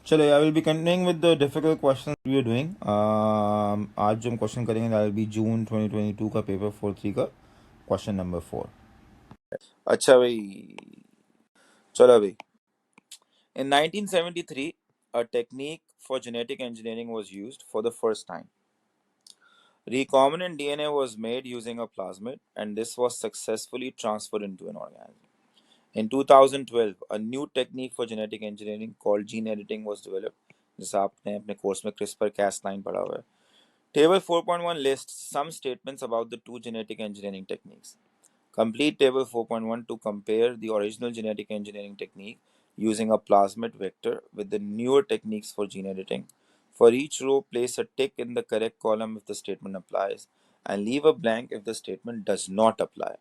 चलो, I will be continuing with the difficult question we are doing. आज जो हम क्वेश्चन करेंगे दैट विल बी जून 2022 का पेपर 4 3 का क्वेश्चन नंबर 4। अच्छा भाई, चलो भाई। In 1973, a technique for genetic engineering was used for the first time. Recombinant DNA was made using a plasmid, and this was successfully transferred into an organism. In 2012, a new technique for genetic engineering called gene editing was developed. जैसा आपने अपने course में CRISPR Cas9 पढ़ा हुआ है. Table 4.1 lists some statements about the two genetic engineering techniques. Complete Table 4.1 to compare the original genetic engineering technique using a plasmid vector with the newer techniques for gene editing. For each row, place a tick in the correct column if the statement applies and leave a blank if the statement does not apply.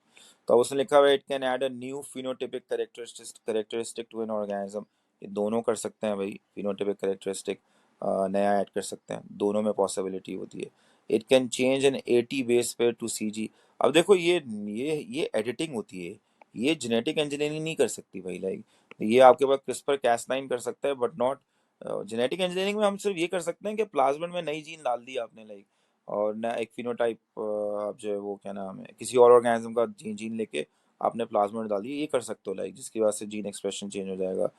तो अब उसने लिखा हुआ है, it can add a new phenotypic characteristic to an organism. ये दोनों कर सकते हैं भाई, phenotypic characteristic नया ऐड कर सकते हैं, दोनों में पॉसिबिलिटी होती है. It can change an 80 base pair to CG. अब देखो, ये एडिटिंग होती है, ये जेनेटिक इंजीनियरिंग नहीं कर सकती भाई. लाइक ये आपके पास क्रिस्पर कैस9 कर सकता है, बट नॉट जेनेटिक इंजीनियरिंग में. हम सिर्फ ये कर सकते हैं कि प्लाज्मिड में नई जीन डाल दी आपने, लाइक, और नया एक फिनोटाइप, आप जो है वो क्या नाम है, किसी और ऑर्गेनिज्म का जीन लेके आपने प्लाज्मिड डाल दिया, ये कर सकते हो, लाइक, जिसकी वजह से जीन एक्सप्रेशन चेंज हो जाएगा.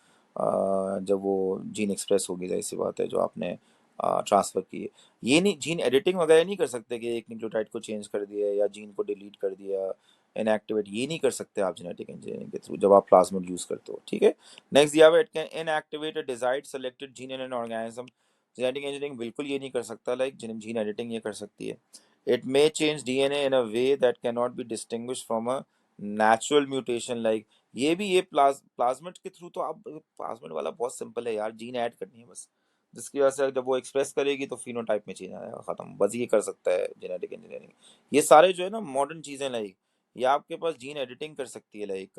जब वो जीन एक्सप्रेस होगी, जाहिर सी बात है, जो आपने ट्रांसफर की है. ये नहीं, जीन एडिटिंग वगैरह नहीं कर सकते कि एक न्यूक्लियोटाइड को चेंज कर दिया या जीन को डिलीट कर दिया, इनएक्टिवेट, ये नहीं कर सकते आप जेनेटिक इंजीनियरिंग के थ्रू जब आप प्लाज्मिड यूज करते हो. ठीक है. नेक्स्ट दिया हुआ, it can inactivate a desired selected gene in an organism. Genetic engineering बिल्कुल ये नहीं कर सकता, लाइक जीन एडिटिंग ये कर सकती है. It may change DNA in a way that can not be distinguish from a natural mutation. Like ये प्लाज्मिड के थ्रू, तो आप प्लाज्मिड वाला बहुत सिंपल है यार, जीन ऐड करनी है बस, जिसकी वजह से जब वो एक्सप्रेस करेगी तो फिनोटाइप में चेंज आएगा, खत्म. बस ये कर सकता है जेनेटिक इंजीनियरिंग. ये सारे जो है ना मॉडर्न चीजें, लाइक ये आपके पास जीन एडिटिंग कर सकती है, लाइक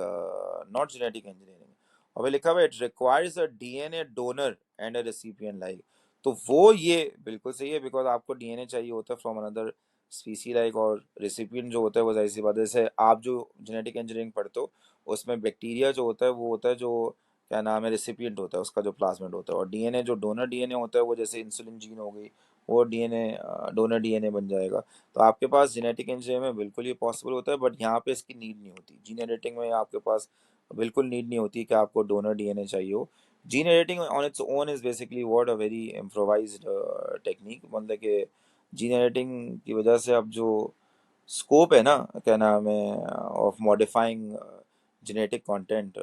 नॉट जेनेटिक इंजीनियरिंग. और फिर लिखा हुआ है, it requires a DNA donor and a recipient. Like तो वो ये बिल्कुल सही है, बिकॉज आपको डीएनए चाहिए होता है फ्रॉम अनदर स्पीसी, लाइक, और रेसिपिएंट जो होता है वो जाहिर सी बात है, जैसे आप जो जेनेटिक इंजीनियरिंग पढ़ते हो उसमें बैक्टीरिया जो होता है वो होता है जो क्या नाम है, रेसिपिएंट होता है उसका, जो प्लाज्मिड होता है. और डीएनए जो डोनर डीएनए होता है वो जैसे इंसुलिन जीन हो गई, वो डीएनए डोनर डीएनए बन जाएगा. तो आपके पास जेनेटिक इंजीनियरिंग में बिल्कुल ये पॉसिबल होता है, बट यहाँ पे इसकी नीड नहीं होती. जीन एडिटिंग में आपके पास बिल्कुल नीड नहीं होती कि आपको डोनर डीएनए चाहिए हो. Gene editing on its own is basically what a very improvised technique. मतलब कि जीन एडिटिंग की वजह से अब जो स्कोप है ना, क्या नाम है, ऑफ मॉडिफाइंग जेनेटिक कंटेंट,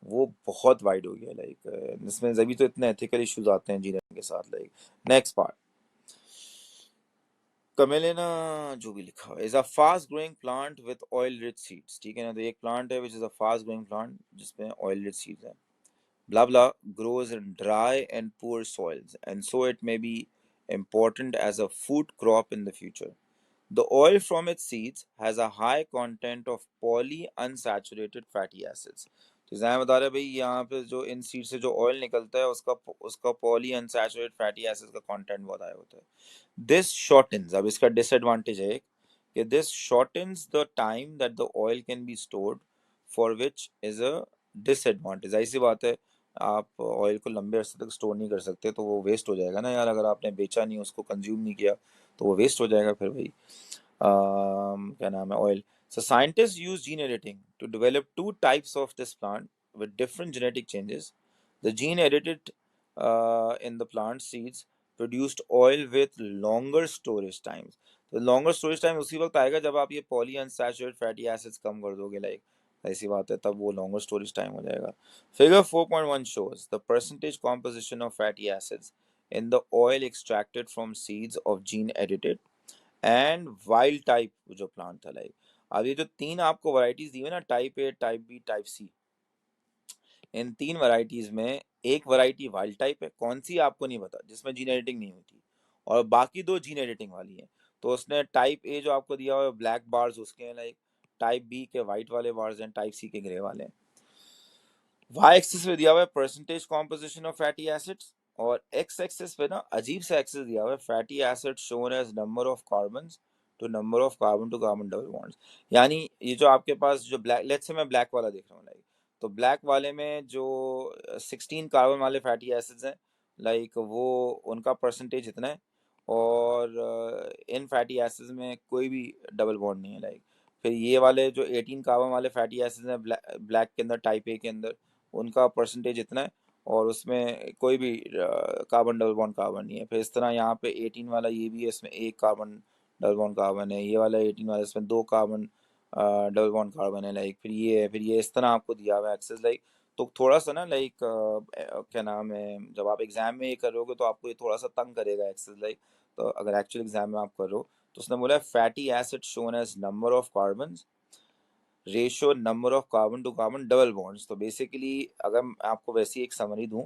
वो बहुत वाइड हो गया. लाइक इसमें अभी तो इतने एथिकल इश्यूज आते हैं जीन के साथ. लाइक नेक्स्ट पार्ट, कमेलेना जो भी लिखा हुआ, is a fast growing plant with oil rich seeds. ठीक है ना, तो एक प्लांट है विच is a fast growing plant जिसमें ऑयल रिच सीड्स है. blah blah grows in dry and poor soils, and so it may be important as a food crop in the future. The oil from its seeds has a high content of polyunsaturated fatty acids. तो जैसा बता रहे भाई, यहाँ पे जो इन seed से जो ऑयल निकलता है उसका उसका पॉली अनसैचुरेटेड फैटी एसिड्स का कंटेंट बहुत हाई होता है. दिस शॉर्टन्स, अब इसका डिसएडवांटेज है कि this shortens the time that the oil can be stored, for which is a disadvantage. ऐसी बात है, आप ऑयल को लंबे अरसे तक स्टोर नहीं कर सकते, तो वो वेस्ट हो जाएगा ना यार, अगर आपने बेचा नहीं, उसको कंज्यूम नहीं किया, तो वो वेस्ट हो जाएगा फिर भाई. क्या नाम है, oil. So scientists use gene editing to develop two types of this plant with different genetic changes. The gene edited in the plant seeds produced oil with longer storage times. तो longer storage time उसी वक्त आएगा जब आप ये polyunsaturated fatty acids कम कर दोगे, like ऐसी बात है, तब वो longer storage time हो जाएगा. Figure 4.1 shows the percentage composition of fatty acids in the oil extracted from seeds of gene edited and wild type जो प्लांट था. लाइक अब ये जो तीन आपको वैरायटीज दी हुई ना, type A, type B, type C, इन तीन वैरायटीज में एक वैरायटी वाइल्ड टाइप है, कौन सी आपको नहीं पता, जिसमें जीन एडिटिंग नहीं होती, और बाकी दो जीन एडिटिंग वाली है. तो उसने टाइप ए जो आपको दिया हुआ है ब्लैक बार्स उसके हैं, लाइक टाइप बी के वाइट वाले बार्स हैं, टाइप सी के ग्रे वाले हैं. वाई एक्सिस पे दिया हुआ है percentage composition of fatty acids, और एक्स एक्सिस पे ना अजीब सा एक्सिस दिया हुआ है, fatty acid shown as number of carbon to number of carbon to carbon double bonds. यानी ये जो आपके पास जो ब्लैक, लेट्स से मैं ब्लैक वाला देख रहा हूँ, लाइक, तो ब्लैक वाले में जो 16 कार्बन वाले फैटी एसिड्स हैं, लाइक वो उनका परसेंटेज इतना है, और इन फैटी एसिड्स में कोई भी डबल बॉन्ड नहीं है। लाइक फिर ये वाले जो 18 कार्बन वाले फैटी एसिड्स हैं ब्लैक के अंदर, टाइप ए के अंदर, उनका परसेंटेज इतना है और उसमें कोई भी कार्बन डबल बॉन्ड कार्बन नहीं है। फिर इस तरह यहाँ पे 18 वाला ये भी है, इसमें एक कार्बन डबल बॉन्ड कार्बन है। ये वाला 18 वाला, इसमें दो कार्बन डबल बॉन्ड कार्बन है। लाइक फिर ये है, फिर ये इस तरह आपको दिया हुआ है एक्सेस। लाइक तो थोड़ा सा ना, लाइक क्या नाम है, जब आप एग्जाम में ये करोगे तो आपको ये थोड़ा सा तंग करेगा एक्सेस। लाइक तो अगर एक्चुअल एग्जाम में आप करो तो उसने बोला fatty acid shown as number of carbon ratio number of carbon to carbon double bonds. तो बेसिकली अगर मैं आपको वैसी एक समरी दूं,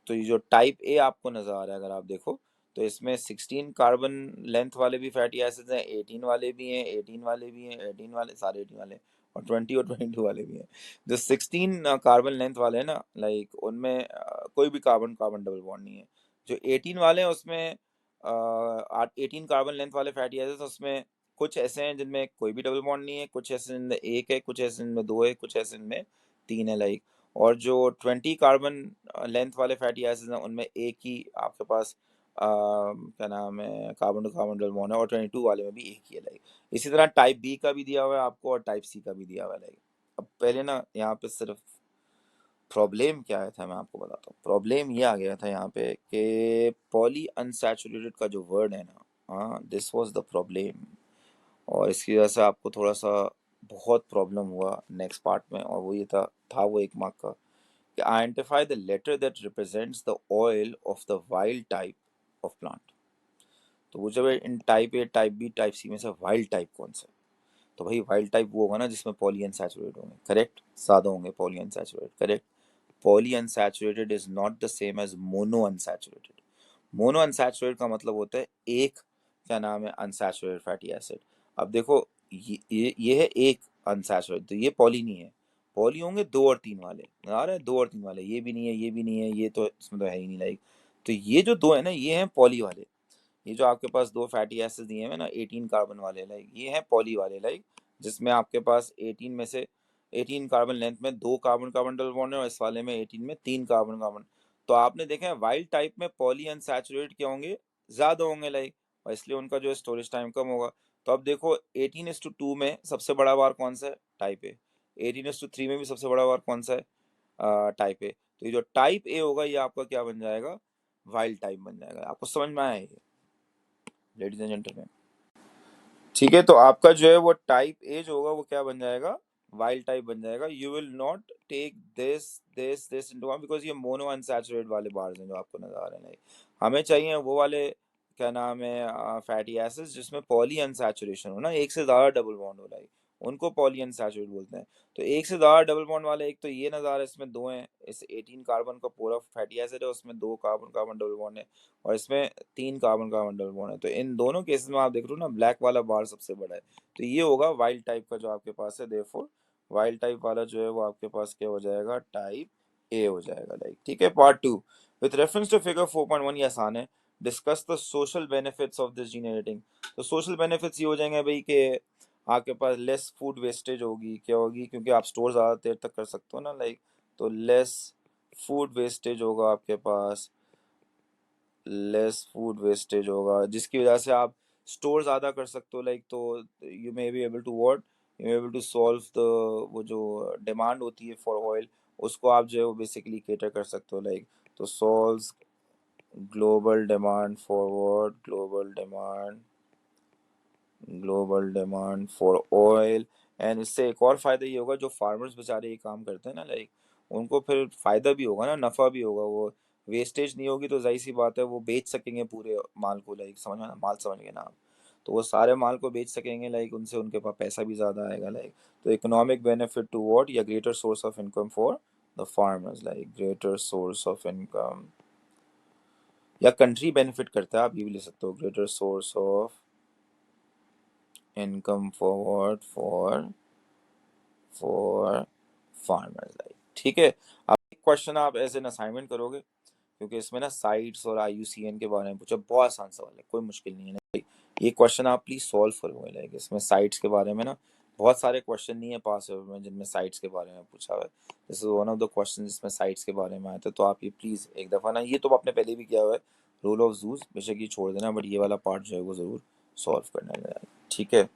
तो ये जो टाइप ए आपको नजर आ रहा है, अगर आप देखो तो इसमें 16 कार्बन लेंथ वाले भी फैटी एसिड्स हैं, 18 वाले भी हैं, 18 वाले भी हैं, 18 वाले, सारे 18 वाले, और 20 और 22 वाले भी हैं। जो 16 कार्बन लेंथ वाले हैं ना, लाइक उनमें कोई भी कार्बन कार्बन डबल बॉन्ड नहीं है। जो 18 वाले हैं उसमें 18 कार्बन लेंथ वाले फैटी एसिड्स, उसमें कुछ ऐसे हैं जिनमें कोई भी डबल बॉन्ड नहीं है, कुछ ऐसे जिनमें एक है, कुछ ऐसे जिनमें दो है, कुछ ऐसे जिनमें तीन है। लाइक और जो 20 कार्बन लेंथ वाले फैटी एसिड्स हैं उनमें एक ही आपके पास क्या नाम है, carbon to carbon double bond है, और 22 वाले में भी एक ही है। लाइक इसी तरह टाइप बी का भी दिया हुआ है आपको और टाइप सी का भी दिया हुआ है। लाइक अब पहले ना यहाँ पे सिर्फ प्रॉब्लम क्या आया था मैं आपको बताता हूँ। प्रॉब्लम ये आ गया था यहाँ पे कि पॉली अनसैचुरेटेड का जो वर्ड है ना, हाँ, दिस वाज द प्रॉब्लम। और इसकी वजह से आपको थोड़ा सा बहुत प्रॉब्लम हुआ नेक्स्ट पार्ट में, और वो ये था वो 1 मार्क का, कि identify the letter that represents the oil of the wild type of plant. तो वो जब इन type A, type B, type C में से वाइल्ड टाइप कौन सा है? तो भाई वाइल्ड टाइप वो होगा ना जिसमें पॉली अनसैचुरेटेड होंगे, करेक्ट, ज्यादा होंगे poly unsaturated, correct. Poly unsaturated is not the same as mono unsaturated. Mono unsaturated का मतलब होता है एक, क्या नाम है, अनसैचुरेटेड फैटी एसिड। अब देखो ये है एक अनसैचुरेटेड, तो ये पॉली नहीं है। पॉली होंगे 2 और 3 वाले, आ रहे हैं 2 और 3 वाले, ये भी नहीं है, ये भी नहीं है, ये तो इसमें तो है ही नहीं। लाइक तो ये जो दो है ना, ये हैं पॉली वाले। ये जो आपके पास दो फैटी एसिड दिए हैं ना 18 कार्बन वाले, लाइक ये हैं पॉली वाले। लाइक जिसमें आपके पास 18 में से 18 कार्बन लेंथ में दो कार्बन कार्बन डबल बॉन्ड है, और इस वाले में 18 में तीन कार्बन कार्बन। तो आपने देखा है वाइल्ड टाइप में पॉली अनसैचुरेटेड क्या होंगे, ज्यादा होंगे। लाइक और इसलिए उनका जो स्टोरेज टाइम कम होगा। तो अब देखो 18:2 में सबसे बड़ा बार कौन सा है, टाइप ए। 18:3 में भी सबसे बड़ा बार कौन सा है, टाइप ए। तो ये जो टाइप ए होगा ये आपका क्या बन जाएगा, वाइल्ड टाइप बन जाएगा। आपको समझ में आया ये, लेडीज एंड जेंटलमैन? ठीक है, तो आपका जो है वो टाइप ए जो होगा वो क्या बन जाएगा, वाइल्ड टाइप बन जाएगा। You will not take this into account because ये मोनो अनसैचुरेटेड वाले बार्स हैं जो आपको नजर आ रहे हैं। हमें चाहिए वो वाले, क्या नाम है, फैटी एसिड्स जिसमें पॉली अनसैचुरेशन हो ना, एक से ज्यादा डबल बॉन्ड हो, लाइक उनको पॉली अनसैचुरेटेड बोलते हैं। तो एक से ज्यादा डबल बॉन्ड वाले, एक तो ये नजर आ रहा है इसमें दो हैं, इस 18 कार्बन का पूरा फैटी एसिड है, उसमें दो कार्बन कार्बन डबल बॉन्ड है, और इसमें तीन कार्बन कार्बन डबल बॉन्ड है। तो इन दोनों केसेस में आप देख रहे हो ना, ब्लैक वाला बार सबसे बड़ा है। तो ये होगा वाइल्ड टाइप का जो आपके पास है। देयरफॉर वाइल्ड टाइप वाला जो है वो आपके पास क्या हो जाएगा, टाइप ए हो जाएगा। लाइक ठीक है, part 2 with reference to figure 4.1, ये आसान है। Discuss the social benefits of this gene editing. तो सोशल बेनिफिट्स ये हो जाएंगे भाई कि आपके पास लेस फूड वेस्टेज होगी, क्या होगी, क्योंकि आप स्टोर ज़्यादा देर तक कर सकते हो ना। लाइक तो लेस फूड वेस्टेज होगा आपके पास, लेस फूड वेस्टेज होगा, जिसकी वजह से आप स्टोर ज़्यादा कर सकते हो। लाइक तो you may be able to what, you may able to solve the, वो जो डिमांड होती है फॉर ऑयल, उसको आप जो है वो बेसिकली केटर कर सकते हो। लाइक तो solves global demand for what, global demand for oil. And इससे एक और फायदा ये होगा, जो फार्मर्स बेचारे ये काम करते हैं ना, लाइक उनको फिर फायदा भी होगा ना, नफा भी होगा। वो वेस्टेज नहीं होगी तो जाहिर सी बात है वो बेच सकेंगे पूरे माल को। लाइक समझ में ना, माल समझ गए ना आप? तो वो सारे माल को बेच सकेंगे, लाइक उनसे उनके पास पैसा भी ज्यादा आएगा। लाइक तो इकोनॉमिक बेनिफिट टू व्हाट, या greater source of income for the farmers. Like greater source of income, या कंट्री बेनिफिट करता है, आप ये भी ले सकते हो, greater source of income for for farmers. Like ठीक है। अब एक क्वेश्चन आप एज एन असाइनमेंट करोगे, क्योंकि इसमें ना साइट्स और IUCN के बारे में पूछा, बहुत आसान सवाल है, कोई मुश्किल नहीं है। ये क्वेश्चन आप प्लीज सॉल्व करोगे। लाइक इसमें साइट्स के बारे में ना बहुत सारे क्वेश्चन नहीं है पास पेपर में जिनमें साइट्स के बारे में पूछा हुआ है। This is one of the question जिसमें साइट्स के बारे में आया था। तो आप ये प्लीज़ एक दफ़ा ना, ये तो आपने पहले भी किया हुआ है, रूल ऑफ जूस बेशक ये छोड़ देना, बट ये वाला पार्ट जो है वो ज़रूर सॉल्व करना है, ठीक है।